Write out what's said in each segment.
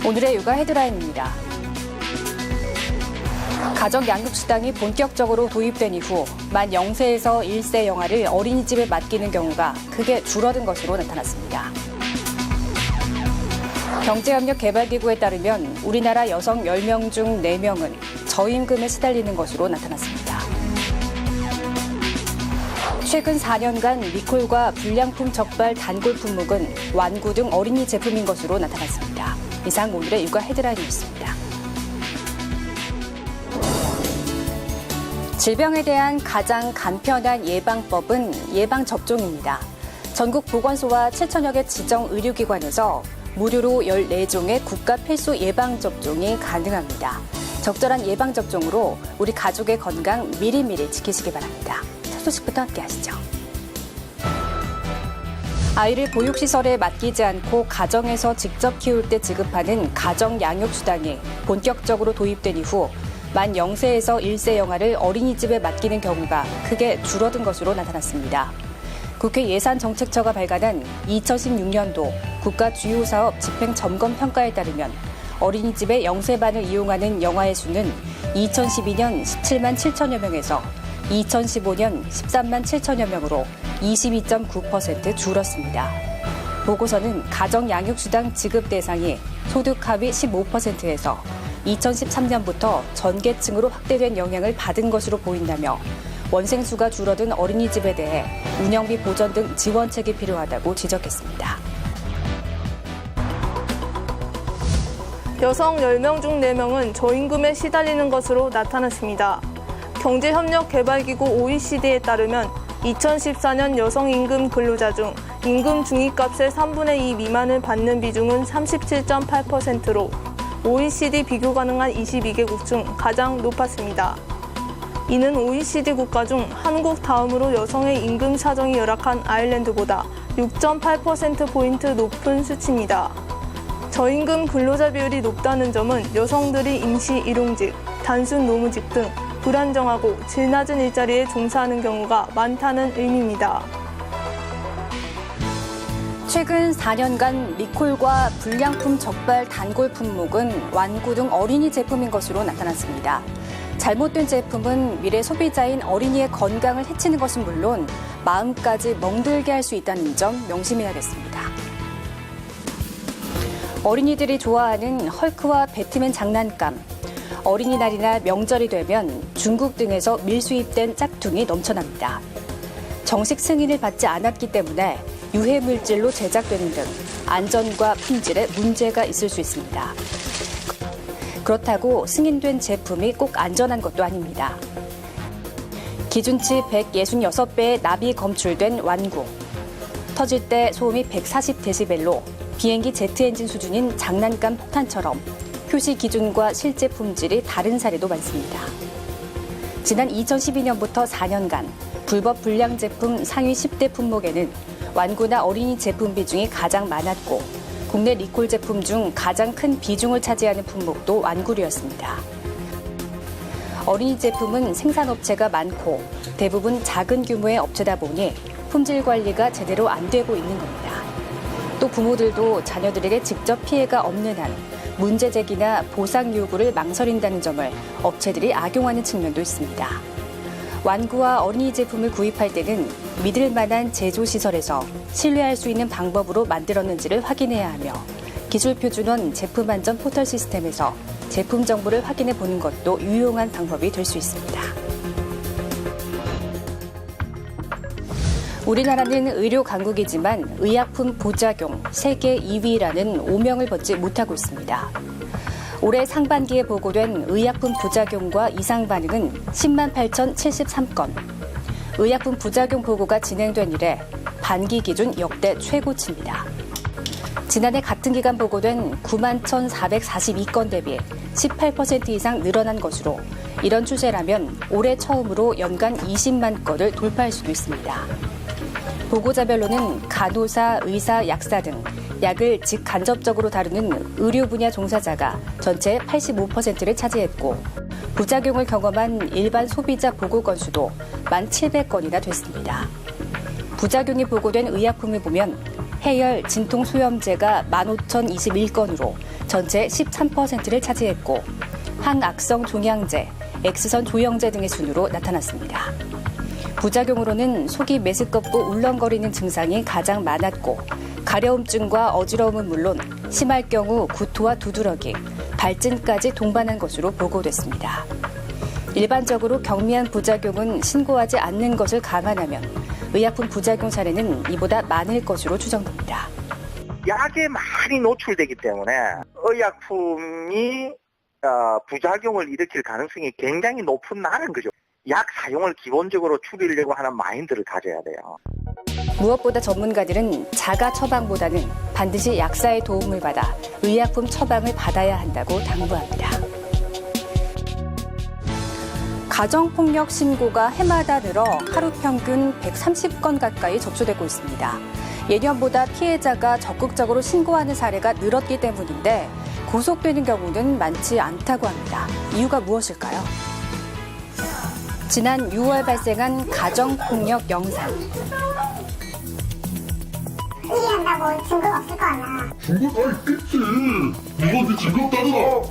오늘의 육아 헤드라인입니다. 가정 양육수당이 본격적으로 도입된 이후 만 0세에서 1세 영아를 어린이집에 맡기는 경우가 크게 줄어든 것으로 나타났습니다. 경제협력개발기구에 따르면 우리나라 여성 10명 중 4명은 저임금에 시달리는 것으로 나타났습니다. 최근 4년간 니콜과 불량품 적발 단골 품목은 완구 등 어린이 제품인 것으로 나타났습니다. 이상 오늘의 육아 헤드라인이었습니다. 질병에 대한 가장 간편한 예방법은 예방접종입니다. 전국 보건소와 7천여 개 지정 의료기관에서 무료로 14종의 국가 필수 예방접종이 가능합니다. 적절한 예방접종으로 우리 가족의 건강 미리미리 지키시기 바랍니다. 첫 소식부터 함께 하시죠. 아이를 보육시설에 맡기지 않고 가정에서 직접 키울 때 지급하는 가정양육수당이 본격적으로 도입된 이후 만 0세에서 1세 영아를 어린이집에 맡기는 경우가 크게 줄어든 것으로 나타났습니다. 국회 예산정책처가 발간한 2016년도 국가 주요 사업 집행점검 평가에 따르면 어린이집의 0세반을 이용하는 영아의 수는 2012년 17만 7천여 명에서 2015년 13만 7천여 명으로 22.9% 줄었습니다. 보고서는 가정양육수당 지급 대상이 소득 하위 15%에서 2013년부터 전 계층으로 확대된 영향을 받은 것으로 보인다며 원생수가 줄어든 어린이집에 대해 운영비 보전 등 지원책이 필요하다고 지적했습니다. 여성 10명 중 4명은 저임금에 시달리는 것으로 나타났습니다. 경제협력개발기구 OECD에 따르면 2014년 여성임금 근로자 중 임금 중위값의 3분의 2 미만을 받는 비중은 37.8%로 OECD 비교 가능한 22개국 중 가장 높았습니다. 이는 OECD 국가 중 한국 다음으로 여성의 임금 사정이 열악한 아일랜드보다 6.8%포인트 높은 수치입니다. 저임금 근로자 비율이 높다는 점은 여성들이 임시 일용직, 단순 노무직 등 불안정하고 질 낮은 일자리에 종사하는 경우가 많다는 의미입니다. 최근 4년간 니콜과 불량품 적발 단골 품목은 완구 등 어린이 제품인 것으로 나타났습니다. 잘못된 제품은 미래 소비자인 어린이의 건강을 해치는 것은 물론 마음까지 멍들게 할 수 있다는 점 명심해야겠습니다. 어린이들이 좋아하는 헐크와 배트맨 장난감. 어린이날이나 명절이 되면 중국 등에서 밀수입된 짝퉁이 넘쳐납니다. 정식 승인을 받지 않았기 때문에 유해 물질로 제작되는 등 안전과 품질에 문제가 있을 수 있습니다. 그렇다고 승인된 제품이 꼭 안전한 것도 아닙니다. 기준치 166배의 납이 검출된 완구. 터질 때 소음이 140데시벨로 비행기 제트 엔진 수준인 장난감 폭탄처럼 표시 기준과 실제 품질이 다른 사례도 많습니다. 지난 2012년부터 4년간 불법 불량 제품 상위 10대 품목에는 완구나 어린이 제품 비중이 가장 많았고 국내 리콜 제품 중 가장 큰 비중을 차지하는 품목도 완구류였습니다. 어린이 제품은 생산업체가 많고 대부분 작은 규모의 업체다 보니 품질 관리가 제대로 안 되고 있는 겁니다. 또 부모들도 자녀들에게 직접 피해가 없는 한 문제 제기나 보상 요구를 망설인다는 점을 업체들이 악용하는 측면도 있습니다. 완구와 어린이 제품을 구입할 때는 믿을 만한 제조시설에서 신뢰할 수 있는 방법으로 만들었는지를 확인해야 하며 기술표준원 제품안전 포털 시스템에서 제품 정보를 확인해 보는 것도 유용한 방법이 될 수 있습니다. 우리나라는 의료 강국이지만 의약품 부작용 세계 2위라는 오명을 벗지 못하고 있습니다. 올해 상반기에 보고된 의약품 부작용과 이상 반응은 10만 8,073건. 의약품 부작용 보고가 진행된 이래 반기 기준 역대 최고치입니다. 지난해 같은 기간 보고된 9만 1,442건 대비 18% 이상 늘어난 것으로 이런 추세라면 올해 처음으로 연간 20만 건을 돌파할 수도 있습니다. 보고자별로는 간호사, 의사, 약사 등 약을 직간접적으로 다루는 의료 분야 종사자가 전체의 85%를 차지했고 부작용을 경험한 일반 소비자 보고 건수도 1,700건이나 됐습니다. 부작용이 보고된 의약품을 보면 해열, 진통소염제가 15,021건으로 전체 13%를 차지했고 항악성 종양제, X선 조영제 등의 순으로 나타났습니다. 부작용으로는 속이 메스껍고 울렁거리는 증상이 가장 많았고 가려움증과 어지러움은 물론 심할 경우 구토와 두드러기, 발진까지 동반한 것으로 보고됐습니다. 일반적으로 경미한 부작용은 신고하지 않는 것을 감안하면 의약품 부작용 사례는 이보다 많을 것으로 추정됩니다. 약에 많이 노출되기 때문에 의약품이 부작용을 일으킬 가능성이 굉장히 높은 거죠. 약 사용을 기본적으로 줄이려고 하는 마인드를 가져야 돼요. 무엇보다 전문가들은 자가 처방보다는 반드시 약사의 도움을 받아 의약품 처방을 받아야 한다고 당부합니다. 가정폭력 신고가 해마다 늘어 하루 평균 130건 가까이 접수되고 있습니다. 예년보다 피해자가 적극적으로 신고하는 사례가 늘었기 때문인데 구속되는 경우는 많지 않다고 합니다. 이유가 무엇일까요? 지난 6월 발생한 가정폭력 영상. 의리한다고 증거가 없을 거 아니야. 증거가 있겠지. 이건 증거 없다더라.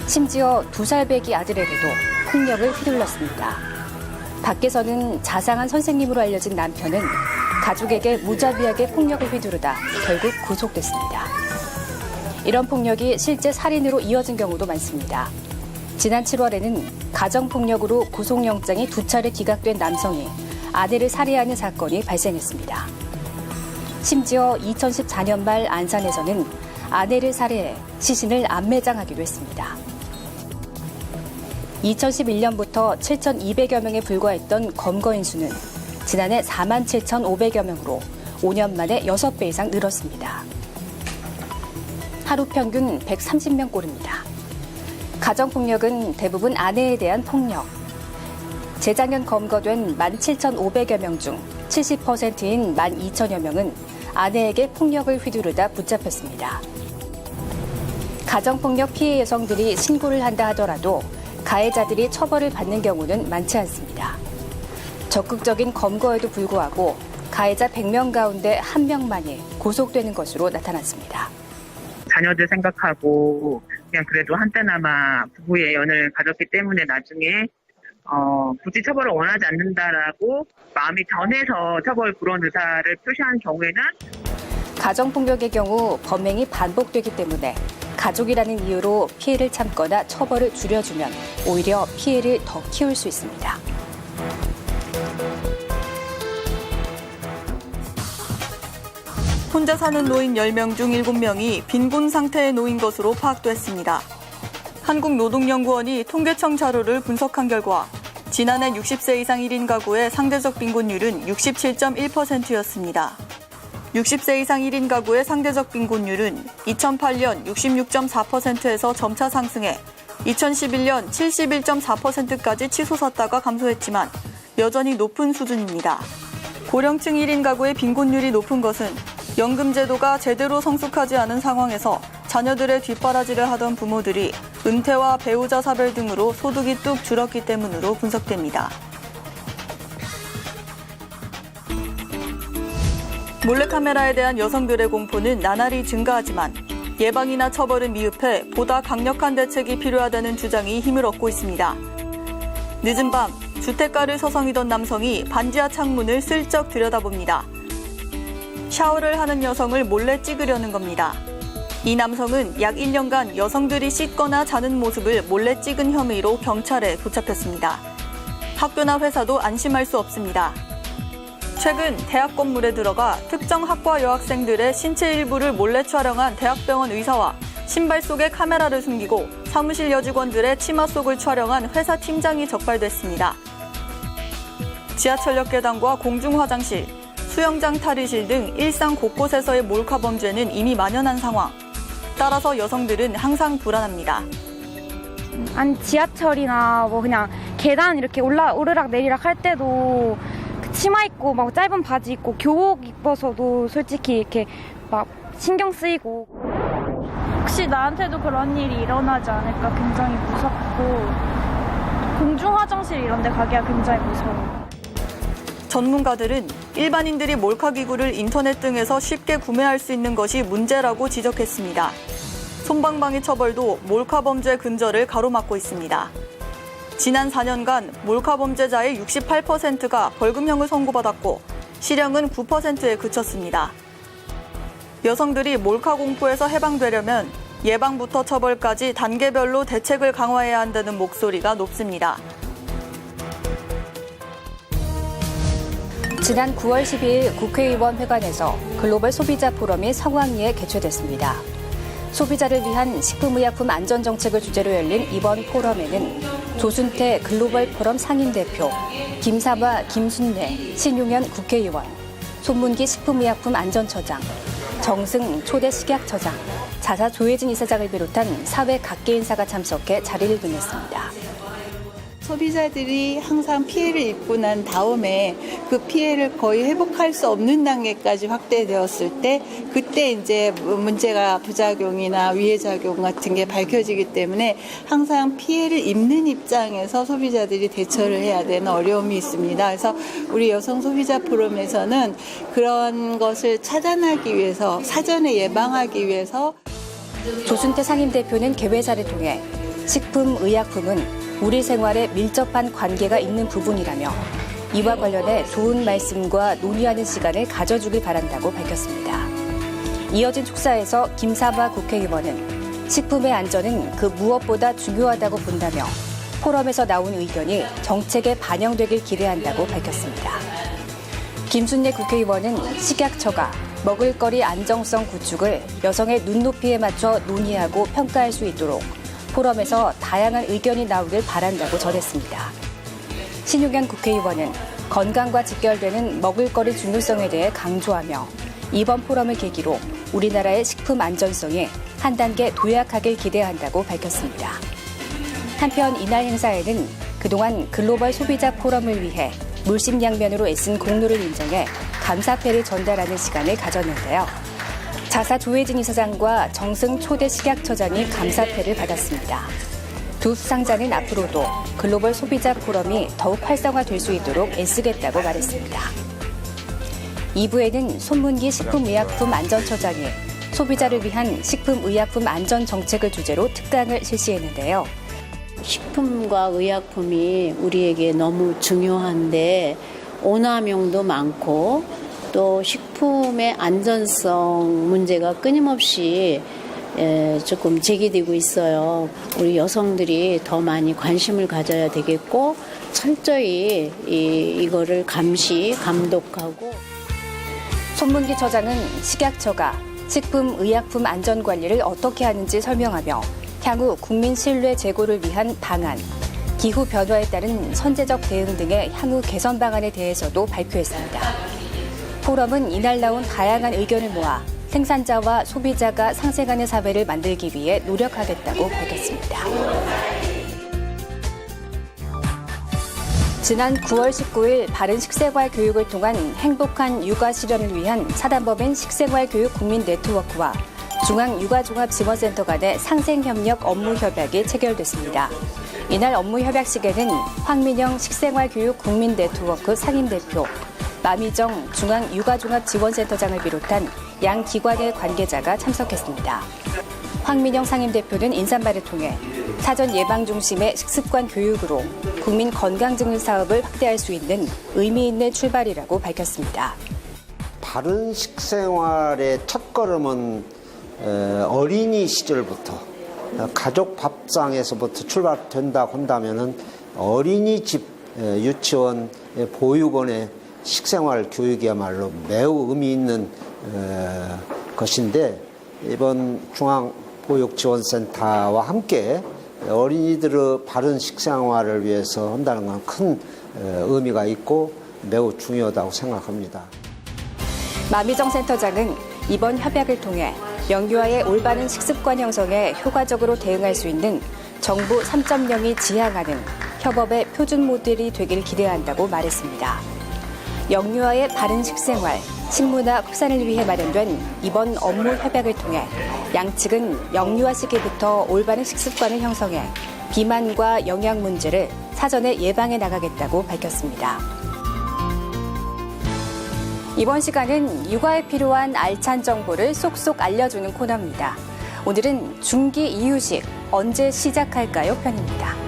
심지어 2살배기 아들에게도 폭력을 휘둘렀습니다. 밖에서는 자상한 선생님으로 알려진 남편은 가족에게 무자비하게 폭력을 휘두르다 결국 구속됐습니다. 이런 폭력이 실제 살인으로 이어진 경우도 많습니다. 지난 7월에는 가정폭력으로 구속영장이 2차례 기각된 남성이 아내를 살해하는 사건이 발생했습니다. 심지어 2014년 말 안산에서는 아내를 살해해 시신을 암매장하기도 했습니다. 2011년부터 7,200여 명에 불과했던 검거인 수는 지난해 47,500여 명으로 5년 만에 6배 이상 늘었습니다. 하루 평균 130명꼴입니다. 가정폭력은 대부분 아내에 대한 폭력. 재작년 검거된 17,500여 명 중 70%인 12,000여 명은 아내에게 폭력을 휘두르다 붙잡혔습니다. 가정폭력 피해 여성들이 신고를 한다 하더라도 가해자들이 처벌을 받는 경우는 많지 않습니다. 적극적인 검거에도 불구하고 가해자 100명 가운데 1명만이 구속되는 것으로 나타났습니다. 자녀들 생각하고 그냥 그래도 한때나마 부부의 연을 가졌기 때문에 나중에 굳이 처벌을 원하지 않는다라고 마음이 변해서 처벌 불원 의사를 표시한 경우에는 가정폭력의 경우 범행이 반복되기 때문에 가족이라는 이유로 피해를 참거나 처벌을 줄여주면 오히려 피해를 더 키울 수 있습니다. 혼자 사는 노인 10명 중 7명이 빈곤 상태에 놓인 것으로 파악됐습니다. 한국노동연구원이 통계청 자료를 분석한 결과 지난해 60세 이상 1인 가구의 상대적 빈곤율은 67.1%였습니다. 60세 이상 1인 가구의 상대적 빈곤율은 2008년 66.4%에서 점차 상승해 2011년 71.4%까지 치솟았다가 감소했지만 여전히 높은 수준입니다. 고령층 1인 가구의 빈곤율이 높은 것은 연금 제도가 제대로 성숙하지 않은 상황에서 자녀들의 뒷바라지를 하던 부모들이 은퇴와 배우자 사별 등으로 소득이 뚝 줄었기 때문으로 분석됩니다. 몰래카메라에 대한 여성들의 공포는 나날이 증가하지만 예방이나 처벌은 미흡해 보다 강력한 대책이 필요하다는 주장이 힘을 얻고 있습니다. 늦은 밤 주택가를 서성이던 남성이 반지하 창문을 슬쩍 들여다봅니다. 샤워를 하는 여성을 몰래 찍으려는 겁니다. 이 남성은 약 1년간 여성들이 씻거나 자는 모습을 몰래 찍은 혐의로 경찰에 붙잡혔습니다. 학교나 회사도 안심할 수 없습니다. 최근 대학 건물에 들어가 특정 학과 여학생들의 신체 일부를 몰래 촬영한 대학병원 의사와 신발 속에 카메라를 숨기고 사무실 여직원들의 치마 속을 촬영한 회사 팀장이 적발됐습니다. 지하철역 계단과 공중화장실, 수영장 탈의실 등 일상 곳곳에서의 몰카 범죄는 이미 만연한 상황. 따라서 여성들은 항상 불안합니다. 아니 지하철이나 뭐 그냥 계단 이렇게 오르락 내리락 할 때도 치마 입고 막 짧은 바지 입고 교복 입어서도 솔직히 이렇게 막 신경 쓰이고 혹시 나한테도 그런 일이 일어나지 않을까 굉장히 무섭고 공중화장실 이런 데 가기가 굉장히 무서워요. 전문가들은 일반인들이 몰카 기구를 인터넷 등에서 쉽게 구매할 수 있는 것이 문제라고 지적했습니다. 솜방망이 처벌도 몰카 범죄 근절을 가로막고 있습니다. 지난 4년간 몰카 범죄자의 68%가 벌금형을 선고받았고 실형은 9%에 그쳤습니다. 여성들이 몰카 공포에서 해방되려면 예방부터 처벌까지 단계별로 대책을 강화해야 한다는 목소리가 높습니다. 지난 9월 12일 국회의원 회관에서 글로벌 소비자 포럼이 성황리에 개최됐습니다. 소비자를 위한 식품의약품 안전정책을 주제로 열린 이번 포럼에는 조순태 글로벌 포럼 상임대표, 김사마 김순례 신용현 국회의원, 손문기 식품의약품 안전처장, 정승 초대 식약처장, 자사 조혜진 이사장을 비롯한 사회 각계 인사가 참석해 자리를 빛냈습니다. 소비자들이 항상 피해를 입고 난 다음에 그 피해를 거의 회복할 수 없는 단계까지 확대되었을 때 그때 이제 문제가 부작용이나 위해작용 같은 게 밝혀지기 때문에 항상 피해를 입는 입장에서 소비자들이 대처를 해야 되는 어려움이 있습니다. 그래서 우리 여성 소비자 포럼에서는 그런 것을 차단하기 위해서 사전에 예방하기 위해서 조순태 상임대표는 개회사를 통해 식품의약품은 우리 생활에 밀접한 관계가 있는 부분이라며 이와 관련해 좋은 말씀과 논의하는 시간을 가져주길 바란다고 밝혔습니다. 이어진 축사에서 김사마 국회의원은 식품의 안전은 그 무엇보다 중요하다고 본다며 포럼에서 나온 의견이 정책에 반영되길 기대한다고 밝혔습니다. 김순례 국회의원은 식약처가 먹을거리 안정성 구축을 여성의 눈높이에 맞춰 논의하고 평가할 수 있도록 포럼에서 다양한 의견이 나오길 바란다고 전했습니다. 신용현 국회의원은 건강과 직결되는 먹을거리 중요성에 대해 강조하며 이번 포럼을 계기로 우리나라의 식품 안전성이 한 단계 도약하길 기대한다고 밝혔습니다. 한편 이날 행사에는 그동안 글로벌 소비자 포럼을 위해 물심양면으로 애쓴 공로를 인정해 감사패를 전달하는 시간을 가졌는데요. 자사 조혜진 이사장과 정승 초대 식약처장이 감사패를 받았습니다. 두 수상자는 앞으로도 글로벌 소비자 포럼이 더욱 활성화될 수 있도록 애쓰겠다고 말했습니다. 2부에는 손문기 식품의약품 안전처장이 소비자를 위한 식품의약품 안전정책을 주제로 특강을 실시했는데요. 식품과 의약품이 우리에게 너무 중요한데 오남용도 많고 또 식품의 안전성 문제가 끊임없이 조금 제기되고 있어요. 우리 여성들이 더 많이 관심을 가져야 되겠고 철저히 이거를 감독하고. 손문기 처장은 식약처가 식품의약품 안전관리를 어떻게 하는지 설명하며 향후 국민 신뢰 제고를 위한 방안, 기후 변화에 따른 선제적 대응 등의 향후 개선 방안에 대해서도 발표했습니다. 포럼은 이날 나온 다양한 의견을 모아 생산자와 소비자가 상생하는 사회를 만들기 위해 노력하겠다고 밝혔습니다. 지난 9월 19일 바른 식생활 교육을 통한 행복한 육아 실현을 위한 사단법인 식생활교육 국민 네트워크와 중앙육아종합지원센터 간의 상생협력 업무협약이 체결됐습니다. 이날 업무협약식에는 황민영 식생활교육 국민 네트워크 상임대표, 마미정 중앙육아종합지원센터장을 비롯한 양 기관의 관계자가 참석했습니다. 황민영 상임대표는 인사말을 통해 사전 예방 중심의 식습관 교육으로 국민 건강증진 사업을 확대할 수 있는 의미 있는 출발이라고 밝혔습니다. 바른 식생활의 첫걸음은 어린이 시절부터 가족 밥상에서부터 출발된다고 한다면은 어린이집, 유치원, 보육원의 식생활 교육이야말로 매우 의미 있는 것인데 이번 중앙보육지원센터와 함께 어린이들의 바른 식생활을 위해서 한다는 건 큰 의미가 있고 매우 중요하다고 생각합니다. 마미정 센터장은 이번 협약을 통해 영유아의 올바른 식습관 형성에 효과적으로 대응할 수 있는 정부 3.0이 지향하는 협업의 표준 모델이 되길 기대한다고 말했습니다. 영유아의 바른 식생활, 식문화 확산을 위해 마련된 이번 업무 협약을 통해 양측은 영유아 시기부터 올바른 식습관을 형성해 비만과 영양 문제를 사전에 예방해 나가겠다고 밝혔습니다. 이번 시간은 육아에 필요한 알찬 정보를 쏙쏙 알려주는 코너입니다. 오늘은 중기 이유식 언제 시작할까요? 편입니다.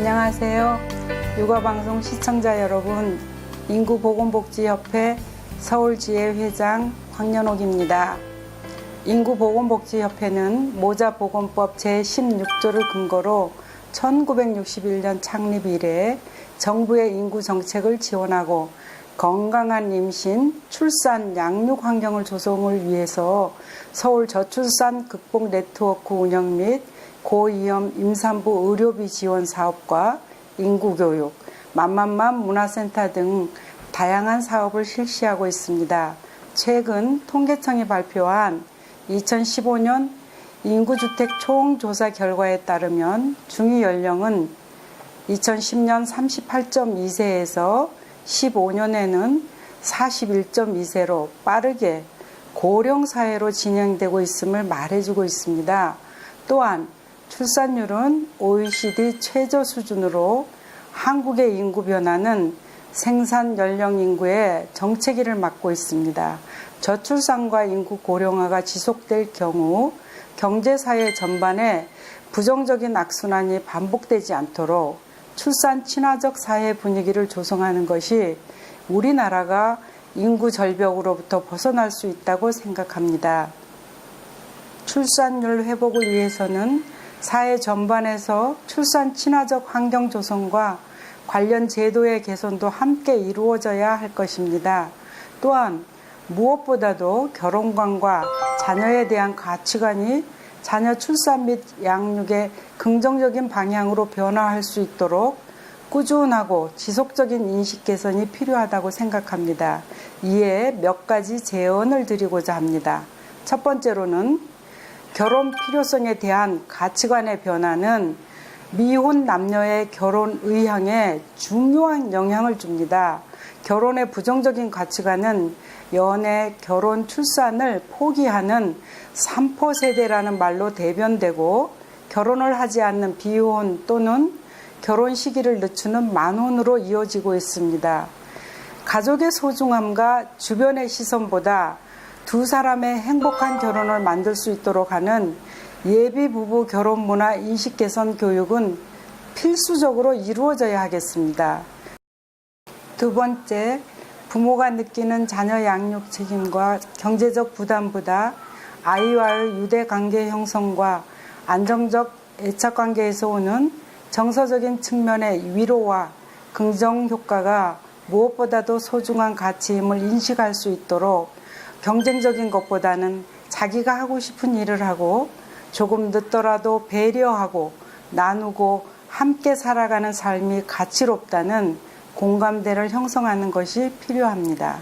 안녕하세요. 육아방송 시청자 여러분, 인구보건복지협회 서울지회회장 황연옥입니다. 인구보건복지협회는 모자보건법 제16조를 근거로 1961년 창립 이래 정부의 인구정책을 지원하고 건강한 임신, 출산, 양육 환경을 조성을 위해서 서울 저출산 극복 네트워크 운영 및 고위험 임산부 의료비 지원 사업과 인구교육, 맘맘맘 문화센터 등 다양한 사업을 실시하고 있습니다. 최근 통계청이 발표한 2015년 인구주택 총조사 결과에 따르면 중위 연령은 2010년 38.2세에서 15년에는 41.2세로 빠르게 고령사회로 진행되고 있음을 말해주고 있습니다. 또한 출산율은 OECD 최저 수준으로 한국의 인구 변화는 생산 연령 인구의 정체기를 맞고 있습니다. 저출산과 인구 고령화가 지속될 경우 경제사회 전반에 부정적인 악순환이 반복되지 않도록 출산 친화적 사회 분위기를 조성하는 것이 우리나라가 인구 절벽으로부터 벗어날 수 있다고 생각합니다. 출산율 회복을 위해서는 사회 전반에서 출산 친화적 환경 조성과 관련 제도의 개선도 함께 이루어져야 할 것입니다. 또한 무엇보다도 결혼관과 자녀에 대한 가치관이 자녀 출산 및 양육의 긍정적인 방향으로 변화할 수 있도록 꾸준하고 지속적인 인식 개선이 필요하다고 생각합니다. 이에 몇 가지 제언을 드리고자 합니다. 첫 번째로는 결혼 필요성에 대한 가치관의 변화는 미혼 남녀의 결혼 의향에 중요한 영향을 줍니다. 결혼의 부정적인 가치관은 연애, 결혼, 출산을 포기하는 3포 세대라는 말로 대변되고 결혼을 하지 않는 비혼 또는 결혼 시기를 늦추는 만혼으로 이어지고 있습니다. 가족의 소중함과 주변의 시선보다 두 사람의 행복한 결혼을 만들 수 있도록 하는 예비 부부 결혼 문화 인식 개선 교육은 필수적으로 이루어져야 하겠습니다. 두 번째, 부모가 느끼는 자녀 양육 책임과 경제적 부담보다 아이와의 유대 관계 형성과 안정적 애착 관계에서 오는 정서적인 측면의 위로와 긍정 효과가 무엇보다도 소중한 가치임을 인식할 수 있도록 경쟁적인 것보다는 자기가 하고 싶은 일을 하고 조금 늦더라도 배려하고 나누고 함께 살아가는 삶이 가치롭다는 공감대를 형성하는 것이 필요합니다.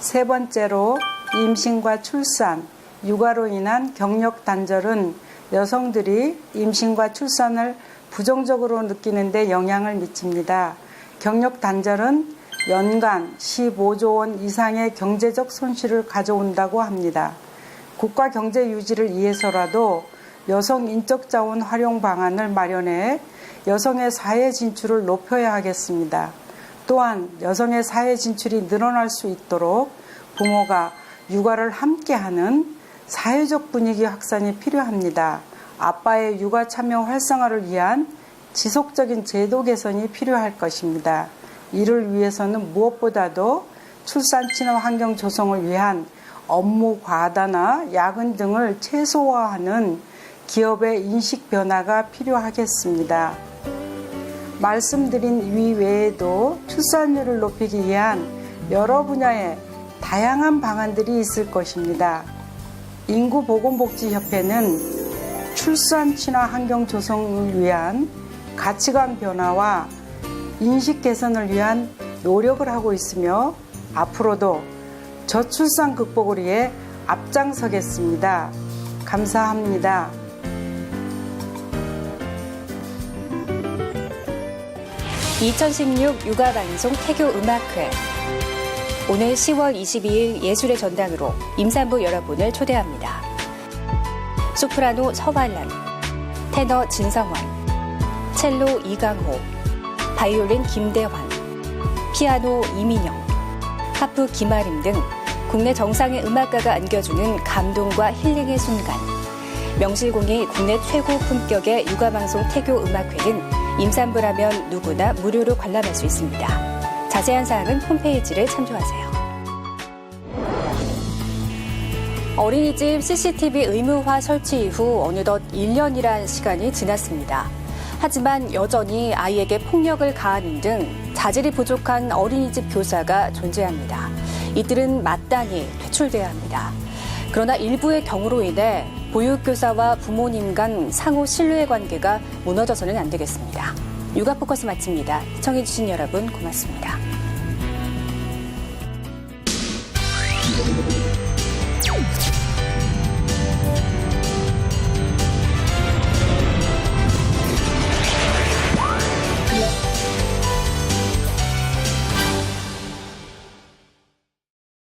세 번째로 임신과 출산, 육아로 인한 경력 단절은 여성들이 임신과 출산을 부정적으로 느끼는 데 영향을 미칩니다. 경력 단절은 연간 15조 원 이상의 경제적 손실을 가져온다고 합니다. 국가 경제 유지를 위해서라도 여성 인적 자원 활용 방안을 마련해 여성의 사회 진출을 높여야 하겠습니다. 또한 여성의 사회 진출이 늘어날 수 있도록 부모가 육아를 함께하는 사회적 분위기 확산이 필요합니다. 아빠의 육아 참여 활성화를 위한 지속적인 제도 개선이 필요할 것입니다. 이를 위해서는 무엇보다도 출산 친화 환경 조성을 위한 업무 과다나 야근 등을 최소화하는 기업의 인식 변화가 필요하겠습니다. 말씀드린 위 외에도 출산율을 높이기 위한 여러 분야의 다양한 방안들이 있을 것입니다. 인구보건복지협회는 출산 친화 환경 조성을 위한 가치관 변화와 인식 개선을 위한 노력을 하고 있으며 앞으로도 저출산 극복을 위해 앞장서겠습니다. 감사합니다. (2016) 육아방송 태교음악회 오늘 10월 22일 예술의 전당으로 임산부 여러분을 초대합니다. 소프라노 서발란, 테너 진성원, 첼로 이강호, 바이올린 김대환, 피아노 이민영, 하프 김아림 등 국내 정상의 음악가가 안겨주는 감동과 힐링의 순간. 명실공히 국내 최고 품격의 육아방송 태교음악회는 임산부라면 누구나 무료로 관람할 수 있습니다. 자세한 사항은 홈페이지를 참조하세요. 어린이집 CCTV 의무화 설치 이후 어느덧 1년이란 시간이 지났습니다. 하지만 여전히 아이에게 폭력을 가하는 등 자질이 부족한 어린이집 교사가 존재합니다. 이들은 마땅히 퇴출돼야 합니다. 그러나 일부의 경우로 인해 보육교사와 부모님 간 상호 신뢰의 관계가 무너져서는 안 되겠습니다. 육아포커스 마칩니다. 시청해주신 여러분 고맙습니다.